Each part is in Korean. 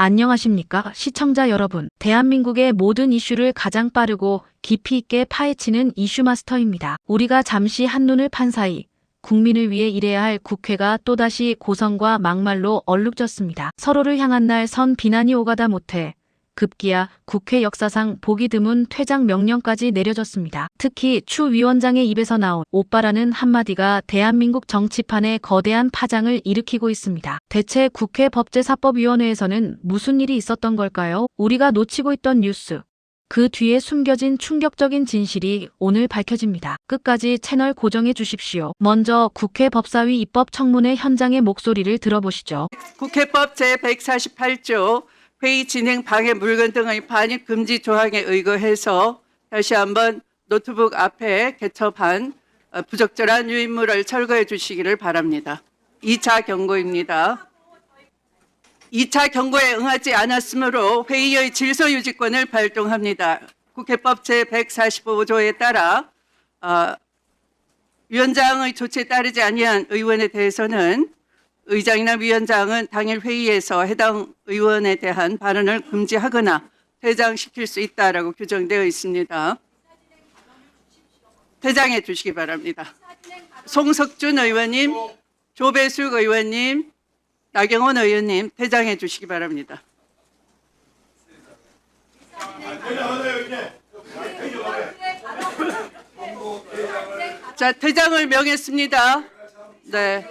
안녕하십니까 시청자 여러분. 대한민국의 모든 이슈를 가장 빠르고 깊이 있게 파헤치는 이슈마스터입니다. 우리가 잠시 한눈을 판 사이 국민을 위해 일해야 할 국회가 또다시 고성과 막말로 얼룩졌습니다. 서로를 향한 날 선 비난이 오가다 못해 급기야 국회 역사상 보기 드문 퇴장 명령까지 내려졌습니다. 특히 추 위원장의 입에서 나온 오빠라는 한마디가 대한민국 정치판에 거대한 파장을 일으키고 있습니다. 대체 국회 법제사법위원회에서는 무슨 일이 있었던 걸까요? 우리가 놓치고 있던 뉴스, 그 뒤에 숨겨진 충격적인 진실이 오늘 밝혀집니다. 끝까지 채널 고정해 주십시오. 먼저 국회 법사위 입법청문회 현장의 목소리를 들어보시죠. 국회법 제148조 회의 진행 방해 물건 등의 반입 금지 조항에 의거해서 다시 한번 노트북 앞에 개첩한 부적절한 유인물을 철거해 주시기를 바랍니다. 2차 경고입니다. 2차 경고에 응하지 않았으므로 회의의 질서 유지권을 발동합니다. 국회법 제145조에 따라 위원장의 조치에 따르지 아니한 의원에 대해서는 의장이나 위원장은 당일 회의에서 해당 의원에 대한 발언을 금지하거나 퇴장시킬 수 있다라고 규정되어 있습니다. 퇴장해 주시기 바랍니다. 송석준 의원님, 조배숙 의원님, 나경원 의원님 퇴장해 주시기 바랍니다. 자, 퇴장을 명했습니다. 네.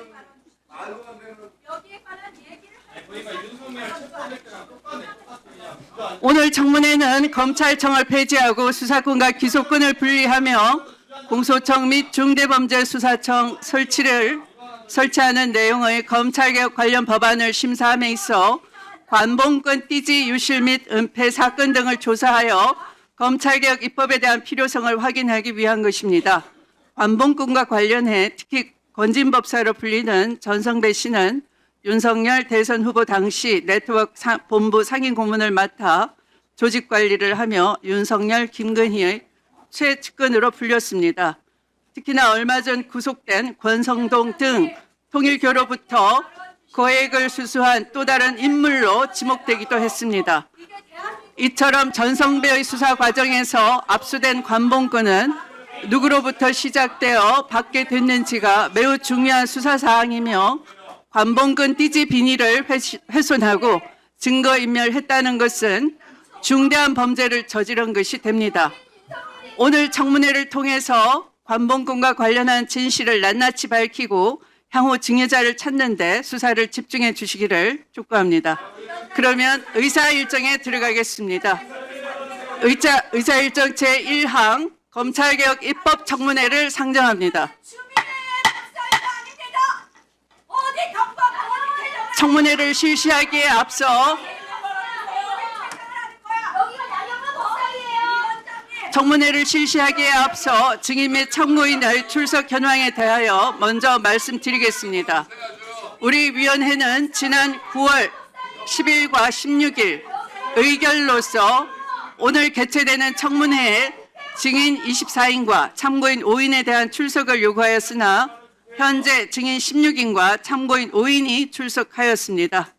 오늘 청문회는 검찰청을 폐지하고 수사권과 기소권을 분리하며 공소청 및 중대범죄수사청 설치하는 내용의 검찰개혁 관련 법안을 심사함에 있어 관봉권 띠지 유실 및 은폐 사건 등을 조사하여 검찰개혁 입법에 대한 필요성을 확인하기 위한 것입니다. 관봉권과 관련해 특히 건진법사로 불리는 전성배 씨는 윤석열 대선 후보 당시 네트워크 본부 상임 고문을 맡아 조직 관리를 하며 윤석열, 김건희의 최측근으로 불렸습니다. 특히나 얼마 전 구속된 권성동 등 통일교로부터 거액을 수수한 또 다른 인물로 지목되기도 했습니다. 이처럼 전성배의 수사 과정에서 압수된 관봉권은 누구로부터 시작되어 받게 됐는지가 매우 중요한 수사 사항이며 관봉권 띠지 비닐을 훼손하고 증거인멸했다는 것은 중대한 범죄를 저지른 것이 됩니다. 오늘 청문회를 통해서 관봉권과 관련한 진실을 낱낱이 밝히고 향후 증여자를 찾는 데 수사를 집중해 주시기를 촉구합니다. 그러면 의사일정에 들어가겠습니다. 의사일정 제1항 검찰개혁 입법 청문회를 상정합니다. 청문회를 실시하기에 앞서 증인 및 참고인의 출석 현황에 대하여 먼저 말씀드리겠습니다. 우리 위원회는 지난 9월 10일과 16일 의결로서 오늘 개최되는 청문회에 증인 24인과 참고인 5인에 대한 출석을 요구하였으나 현재 증인 16인과 참고인 5인이 출석하였습니다.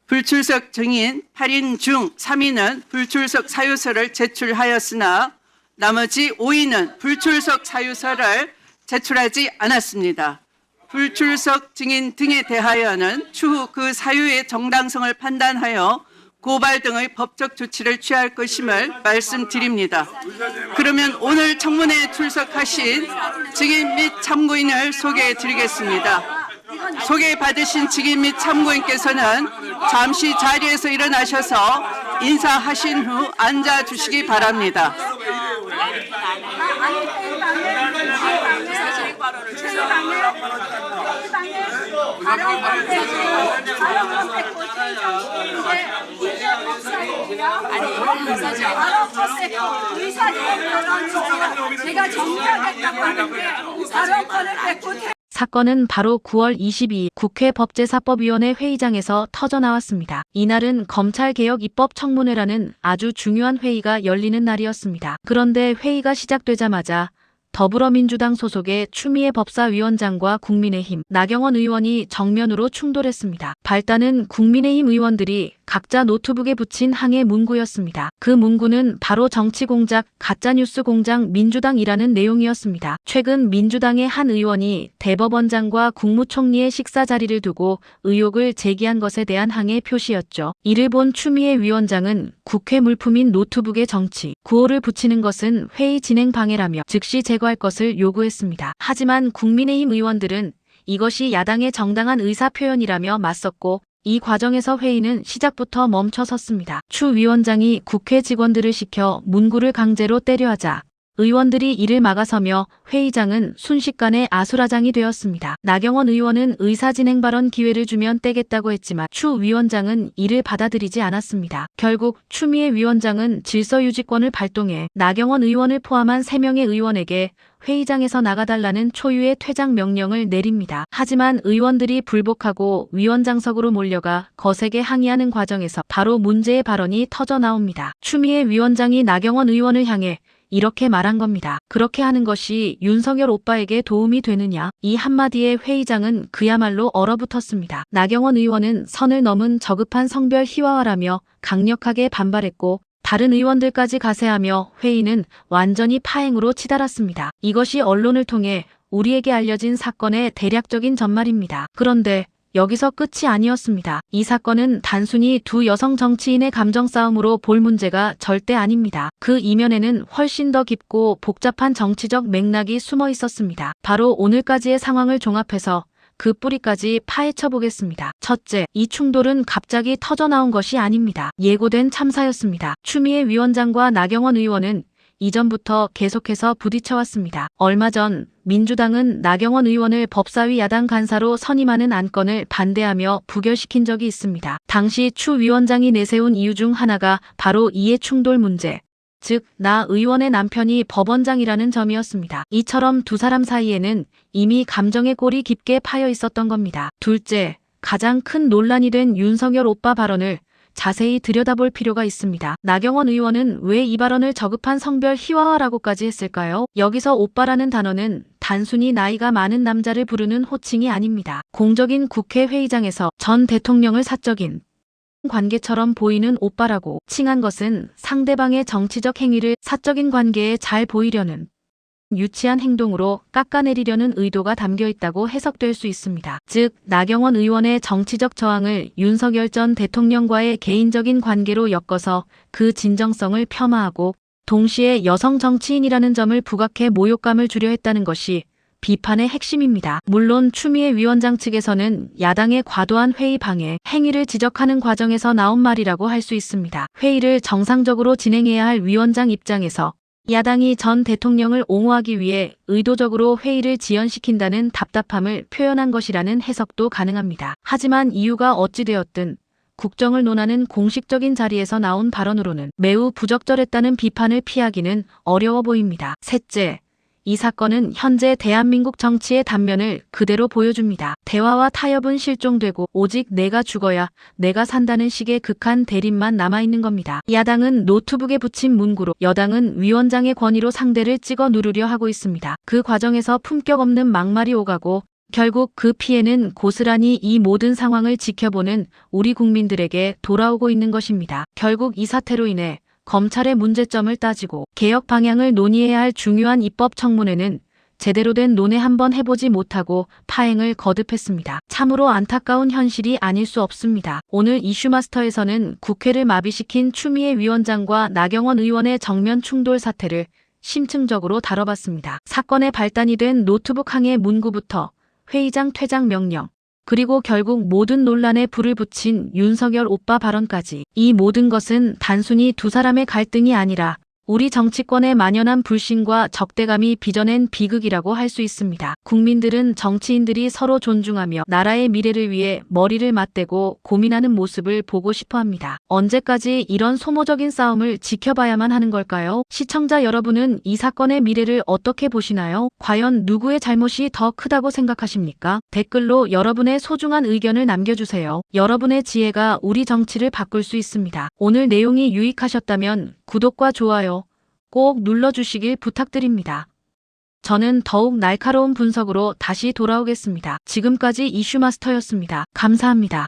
불출석 증인 8인 중 3인은 불출석 사유서를 제출하였으나 나머지 5인은 불출석 사유서를 제출하지 않았습니다. 불출석 증인 등에 대하여는 추후 그 사유의 정당성을 판단하여 고발 등의 법적 조치를 취할 것임을 말씀드립니다. 그러면 오늘 청문회에 출석하신 증인 및 참고인을 소개해 드리겠습니다. 소개받으신 증인 및 참고인께서는 잠시 자리에서 일어나셔서 인사하신 후 앉아주시기 바랍니다. 사건은 바로 9월 22일 국회 법제사법위원회 회의장에서 터져나왔습니다. 이날은 검찰개혁 입법 청문회라는 아주 중요한 회의가 열리는 날이었습니다. 그런데 회의가 시작되자마자 더불어민주당 소속의 추미애 법사위원장과 국민의힘 나경원 의원이 정면으로 충돌했습니다. 발단은 국민의힘 의원들이 각자 노트북에 붙인 항해 문구였습니다. 그 문구는 바로 정치공작, 가짜뉴스 공장 민주당이라는 내용이었습니다. 최근 민주당의 한 의원이 대법원장과 국무총리의 식사 자리를 두고 의혹을 제기한 것에 대한 항해 표시였죠. 이를 본 추미애 위원장은 국회 물품인 노트북에 정치, 구호를 붙이는 것은 회의 진행 방해라며 즉시 제거할 것을 요구했습니다. 하지만 국민의힘 의원들은 이것이 야당의 정당한 의사표현이라며 맞섰고 이 과정에서 회의는 시작부터 멈춰섰습니다. 추 위원장이 국회 직원들을 시켜 문구를 강제로 때려하자 의원들이 이를 막아서며 회의장은 순식간에 아수라장이 되었습니다. 나경원 의원은 의사진행 발언 기회를 주면 떼겠다고 했지만 추 위원장은 이를 받아들이지 않았습니다. 결국 추미애 위원장은 질서유지권을 발동해 나경원 의원을 포함한 3명의 의원에게 회의장에서 나가달라는 초유의 퇴장 명령을 내립니다. 하지만 의원들이 불복하고 위원장석으로 몰려가 거세게 항의하는 과정에서 바로 문제의 발언이 터져나옵니다. 추미애 위원장이 나경원 의원을 향해 이렇게 말한 겁니다. 그렇게 하는 것이 윤석열 오빠에게 도움이 되느냐? 이 한마디에 회의장은 그야말로 얼어붙었습니다. 나경원 의원은 선을 넘은 저급한 성별 희화화라며 강력하게 반발했고 다른 의원들까지 가세하며 회의는 완전히 파행으로 치달았습니다. 이것이 언론을 통해 우리에게 알려진 사건의 대략적인 전말입니다. 그런데 여기서 끝이 아니었습니다. 이 사건은 단순히 두 여성 정치인의 감정 싸움으로 볼 문제가 절대 아닙니다. 그 이면에는 훨씬 더 깊고 복잡한 정치적 맥락이 숨어 있었습니다. 바로 오늘까지의 상황을 종합해서 그 뿌리까지 파헤쳐 보겠습니다. 첫째, 이 충돌은 갑자기 터져나온 것이 아닙니다. 예고된 참사였습니다. 추미애 위원장과 나경원 의원은 이전부터 계속해서 부딪혀왔습니다. 얼마 전 민주당은 나경원 의원을 법사위 야당 간사로 선임하는 안건을 반대하며 부결시킨 적이 있습니다. 당시 추 위원장이 내세운 이유 중 하나가 바로 이해 충돌 문제, 즉 나 의원의 남편이 법원장이라는 점이었습니다. 이처럼 두 사람 사이에는 이미 감정의 골이 깊게 파여 있었던 겁니다. 둘째, 가장 큰 논란이 된 윤석열 오빠 발언을 자세히 들여다볼 필요가 있습니다. 나경원 의원은 왜 이 발언을 저급한 성별 희화화라고까지 했을까요? 여기서 오빠라는 단어는 단순히 나이가 많은 남자를 부르는 호칭이 아닙니다. 공적인 국회 회의장에서 전 대통령을 사적인 관계처럼 보이는 오빠라고 칭한 것은 상대방의 정치적 행위를 사적인 관계에 잘 보이려는 유치한 행동으로 깎아내리려는 의도가 담겨 있다고 해석될 수 있습니다. 즉, 나경원 의원의 정치적 저항을 윤석열 전 대통령과의 개인적인 관계로 엮어서 그 진정성을 폄하하고 동시에 여성 정치인이라는 점을 부각해 모욕감을 주려 했다는 것이 비판의 핵심입니다. 물론 추미애 위원장 측에서는 야당의 과도한 회의 방해, 행위를 지적하는 과정에서 나온 말이라고 할 수 있습니다. 회의를 정상적으로 진행해야 할 위원장 입장에서 야당이 전 대통령을 옹호하기 위해 의도적으로 회의를 지연시킨다는 답답함을 표현한 것이라는 해석도 가능합니다. 하지만 이유가 어찌되었든 국정을 논하는 공식적인 자리에서 나온 발언으로는 매우 부적절했다는 비판을 피하기는 어려워 보입니다. 셋째, 이 사건은 현재 대한민국 정치의 단면을 그대로 보여줍니다. 대화와 타협은 실종되고 오직 내가 죽어야 내가 산다는 식의 극한 대립만 남아있는 겁니다. 야당은 노트북에 붙인 문구로, 여당은 위원장의 권위로 상대를 찍어 누르려 하고 있습니다. 그 과정에서 품격 없는 막말이 오가고 결국 그 피해는 고스란히 이 모든 상황을 지켜보는 우리 국민들에게 돌아오고 있는 것입니다. 결국 이 사태로 인해 검찰의 문제점을 따지고 개혁 방향을 논의해야 할 중요한 입법 청문회는 제대로 된 논의 한번 해보지 못하고 파행을 거듭했습니다. 참으로 안타까운 현실이 아닐 수 없습니다. 오늘 이슈마스터에서는 국회를 마비시킨 추미애 위원장과 나경원 의원의 정면 충돌 사태를 심층적으로 다뤄봤습니다. 사건의 발단이 된 노트북 항해 문구부터 회의장 퇴장 명령, 그리고 결국 모든 논란에 불을 붙인 윤석열 오빠 발언까지, 이 모든 것은 단순히 두 사람의 갈등이 아니라 우리 정치권의 만연한 불신과 적대감이 빚어낸 비극이라고 할 수 있습니다. 국민들은 정치인들이 서로 존중하며 나라의 미래를 위해 머리를 맞대고 고민하는 모습을 보고 싶어 합니다. 언제까지 이런 소모적인 싸움을 지켜봐야만 하는 걸까요? 시청자 여러분은 이 사건의 미래를 어떻게 보시나요? 과연 누구의 잘못이 더 크다고 생각하십니까? 댓글로 여러분의 소중한 의견을 남겨주세요. 여러분의 지혜가 우리 정치를 바꿀 수 있습니다. 오늘 내용이 유익하셨다면 구독과 좋아요 꼭 눌러주시길 부탁드립니다. 저는 더욱 날카로운 분석으로 다시 돌아오겠습니다. 지금까지 이슈마스터였습니다. 감사합니다.